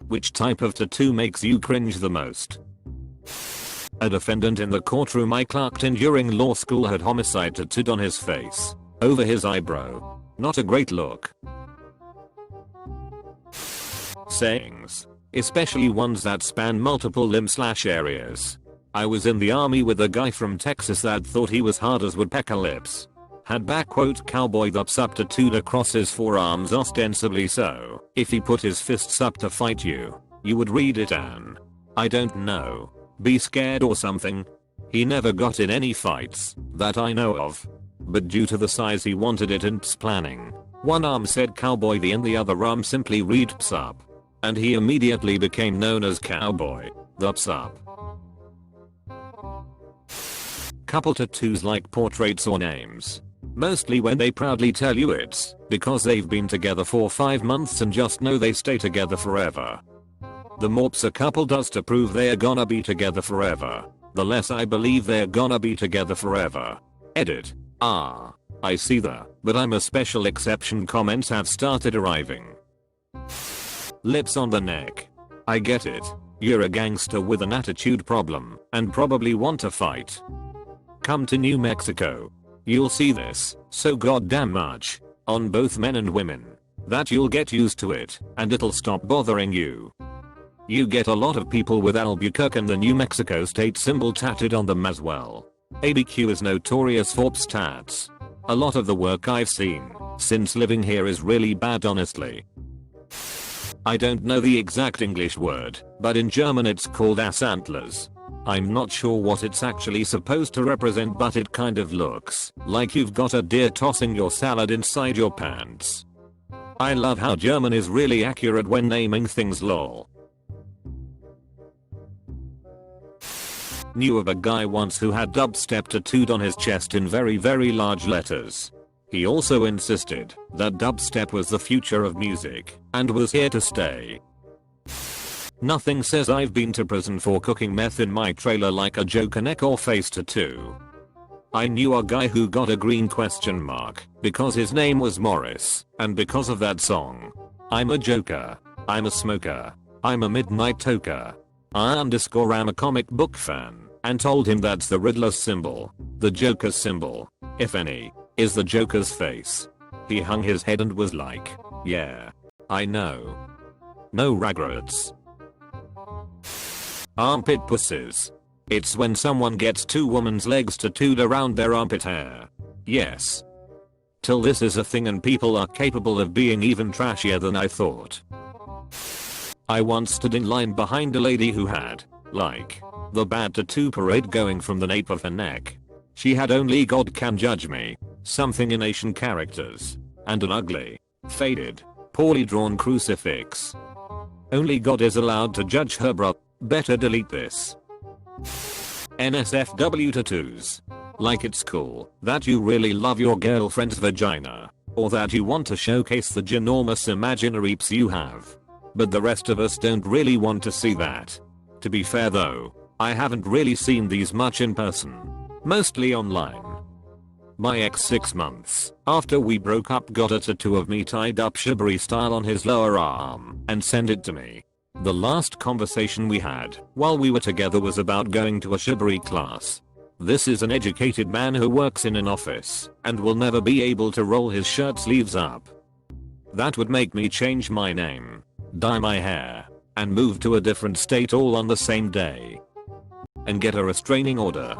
Which type of tattoo makes you cringe the most? A defendant in the courtroom I clerked in during law school had homicide tattooed on his face. Over his eyebrow. Not a great look. Sayings. Especially ones that span multiple limb/areas. I was in the army with a guy from Texas that thought he was hard as woodpecker lips. Had "cowboy thumbs up" tattooed across his forearms, ostensibly so if he put his fists up to fight you, you would read it and, I don't know, be scared or something. He never got in any fights that I know of. But due to the size he wanted it and planning, one arm said "cowboy" and the other arm simply read "ps up." And he immediately became known as Cowboy Thumbs Up. Couple tattoos like portraits or names. Mostly when they proudly tell you it's because they've been together for 5 months and just know they stay together forever. The more a couple does to prove they're gonna be together forever, the less I believe they're gonna be together forever. Edit. I see but I'm a special exception comments have started arriving. Lips on the neck. I get it. You're a gangster with an attitude problem and probably want to fight. Come to New Mexico. You'll see this so goddamn much on both men and women that you'll get used to it and it'll stop bothering you. You get a lot of people with Albuquerque and the New Mexico state symbol tattooed on them as well. ABQ is notorious for tats. A lot of the work I've seen since living here is really bad, honestly. I don't know the exact English word, but in German it's called Assantlers. I'm not sure what it's actually supposed to represent, but it kind of looks like you've got a deer tossing your salad inside your pants. I love how German is really accurate when naming things, lol. Knew of a guy once who had dubstep tattooed on his chest in very large letters. He also insisted that dubstep was the future of music and was here to stay. Nothing says I've been to prison for cooking meth in my trailer like a Joker neck or face tattoo. I knew a guy who got a green question mark because his name was Morris, and because of that song. I'm a joker. I'm a smoker. I'm a midnight toker. I'm a comic book fan, and told him that's the Riddler's symbol. The Joker's symbol, if any, is the Joker's face. He hung his head and was like, yeah, I know. No regrets. Armpit pussies. It's when someone gets 2 women's legs tattooed around their armpit hair. Yes. Till this is a thing and people are capable of being even trashier than I thought. I once stood in line behind a lady who had, like, the bad tattoo parade going from the nape of her neck. She had "Only God Can Judge Me," something in Asian characters, and an ugly, faded, poorly drawn crucifix. Only God is allowed to judge her, bruh. Better delete this. NSFW tattoos. Like it's cool that you really love your girlfriend's vagina, or that you want to showcase the ginormous imaginary penis you have. But the rest of us don't really want to see that. To be fair though, I haven't really seen these much in person. Mostly online. My ex 6 months after we broke up got a tattoo of me tied up shibari style on his lower arm and sent it to me. The last conversation we had while we were together was about going to a shibari class. This is an educated man who works in an office and will never be able to roll his shirt sleeves up. That would make me change my name, dye my hair, and move to a different state all on the same day. And get a restraining order.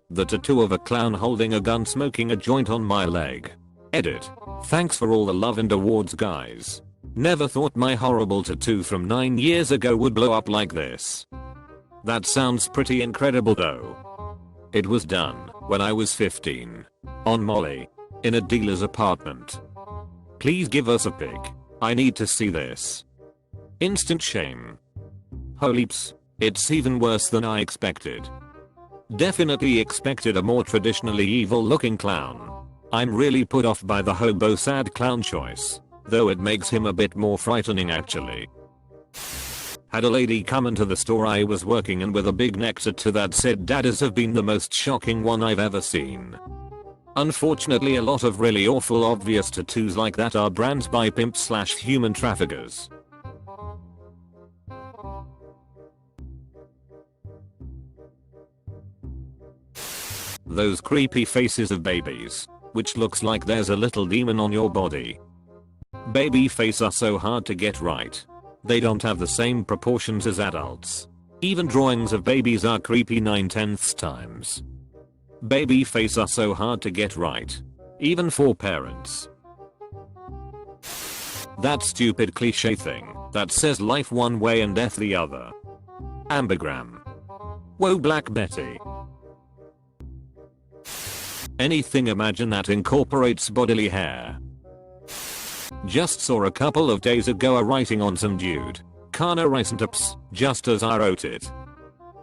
The tattoo of a clown holding a gun smoking a joint on my leg. Edit. Thanks for all the love and awards, guys. Never thought my horrible tattoo from 9 years ago would blow up like this. That sounds pretty incredible though. It was done when I was 15. On Molly. In a dealer's apartment. Please give us a pic. I need to see this. Instant shame. Holy ps. It's even worse than I expected. Definitely expected a more traditionally evil looking clown. I'm really put off by the hobo sad clown choice. Though it makes him a bit more frightening actually. Had a lady come into the store I was working in with a big neck tattoo that said "Daddies have been the most shocking one I've ever seen." Unfortunately, a lot of really awful obvious tattoos like that are brands by pimps/human traffickers. Those creepy faces of babies, which looks like there's a little demon on your body. Baby face are so hard to get right. They don't have the same proportions as adults. Even drawings of babies are creepy 9/10 times. Baby face are so hard to get right. Even for parents. That stupid cliche thing that says life one way and death the other. Ambigram. Whoa, Black Betty. Anything imagine that incorporates bodily hair. Just saw a couple of days ago a writing on some dude. Kana Ricentups, just as I wrote it.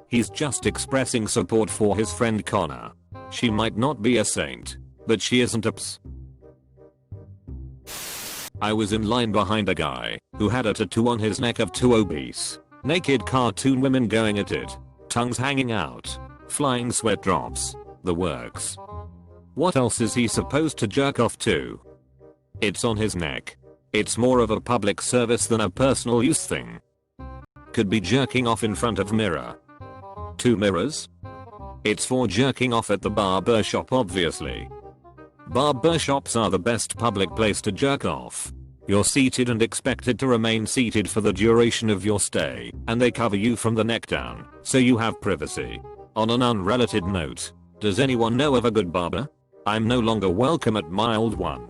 He's just expressing support for his friend Connor. She might not be a saint, but she isn't ups. I was in line behind a guy who had a tattoo on his neck of two obese, naked cartoon women going at it. Tongues hanging out. Flying sweat drops. The works. What else is he supposed to jerk off to? It's on his neck. It's more of a public service than a personal use thing. Could be jerking off in front of mirror. 2 mirrors? It's for jerking off at the barber shop, obviously. Barber shops are the best public place to jerk off. You're seated and expected to remain seated for the duration of your stay, and they cover you from the neck down, so you have privacy. On an unrelated note, does anyone know of a good barber? I'm no longer welcome at my old one.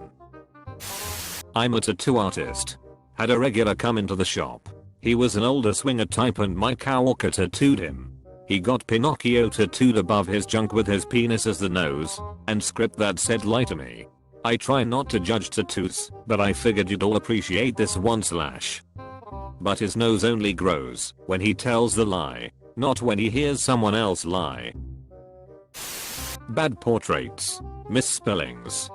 I'm a tattoo artist. Had a regular come into the shop. He was an older swinger type and my coworker tattooed him. He got Pinocchio tattooed above his junk with his penis as the nose, and script that said lie to me. I try not to judge tattoos, but I figured you'd all appreciate this one slash. But his nose only grows when he tells the lie, not when he hears someone else lie. Bad portraits. Misspellings.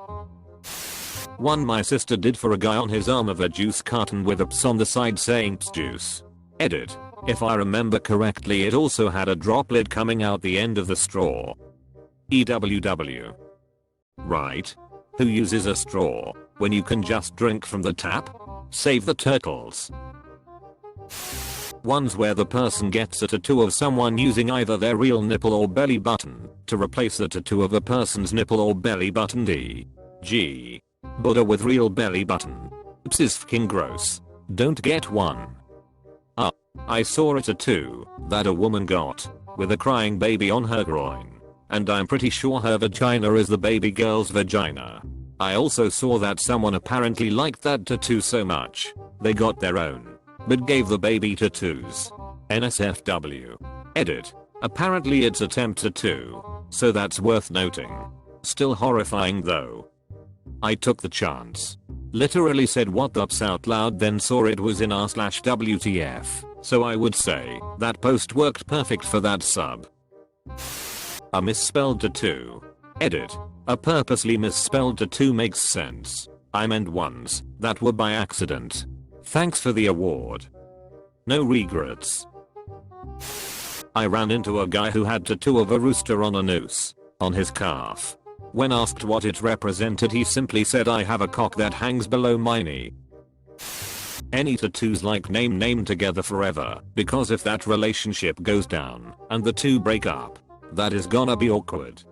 One my sister did for a guy on his arm of a juice carton with ups on the side saying juice. Edit. If I remember correctly, it also had a droplet coming out the end of the straw. EWW. Right. Who uses a straw when you can just drink from the tap? Save the turtles. Ones where the person gets a tattoo of someone using either their real nipple or belly button to replace the tattoo of a person's nipple or belly button. G. Buddha with real belly button. Pss, fucking gross. Don't get one. I saw a tattoo that a woman got with a crying baby on her groin, and I'm pretty sure her vagina is the baby girl's vagina. I also saw that someone apparently liked that tattoo so much they got their own, but gave the baby tattoos. NSFW. Edit. Apparently it's a temp tattoo, so that's worth noting. Still horrifying though. I took the chance. Literally said what the ups out loud, then saw it was in r/WTF. So I would say that post worked perfect for that sub. A misspelled tattoo. Edit. A purposely misspelled tattoo makes sense. I meant ones that were by accident. Thanks for the award. No regrets. I ran into a guy who had a tattoo of a rooster on a noose on his calf. When asked what it represented, he simply said, I have a cock that hangs below my knee. Any tattoos like name together forever, because if that relationship goes down and the two break up, that is gonna be awkward.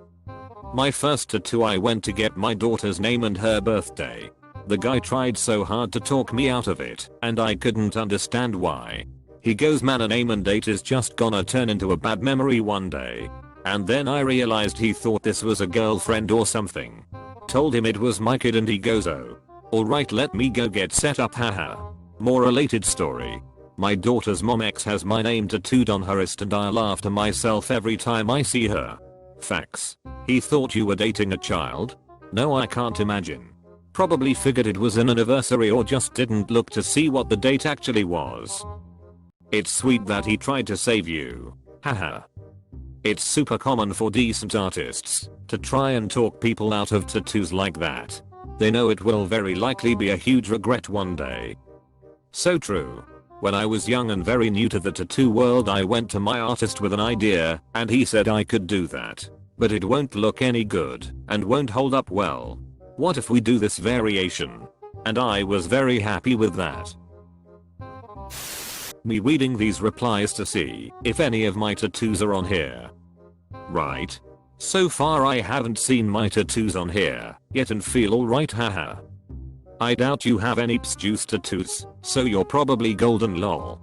My first tattoo, I went to get my daughter's name and her birthday. The guy tried so hard to talk me out of it, and I couldn't understand why. He goes, man, a name and date is just gonna turn into a bad memory one day. And then I realized he thought this was a girlfriend or something. Told him it was my kid and he goes, oh. Alright, let me go get set up, haha. More related story. My daughter's mom ex has my name tattooed on her wrist and I laugh to myself every time I see her. Facts. He thought you were dating a child? No, I can't imagine. Probably figured it was an anniversary or just didn't look to see what the date actually was. It's sweet that he tried to save you. Haha. It's super common for decent artists to try and talk people out of tattoos like that. They know it will very likely be a huge regret one day. So true. When I was young and very new to the tattoo world, I went to my artist with an idea and he said I could do that. But it won't look any good and won't hold up well. What if we do this variation? And I was very happy with that. Me reading these replies to see if any of my tattoos are on here. Right. So far I haven't seen my tattoos on here yet and feel alright, haha. I doubt you have any juice tattoos, so you're probably golden lol.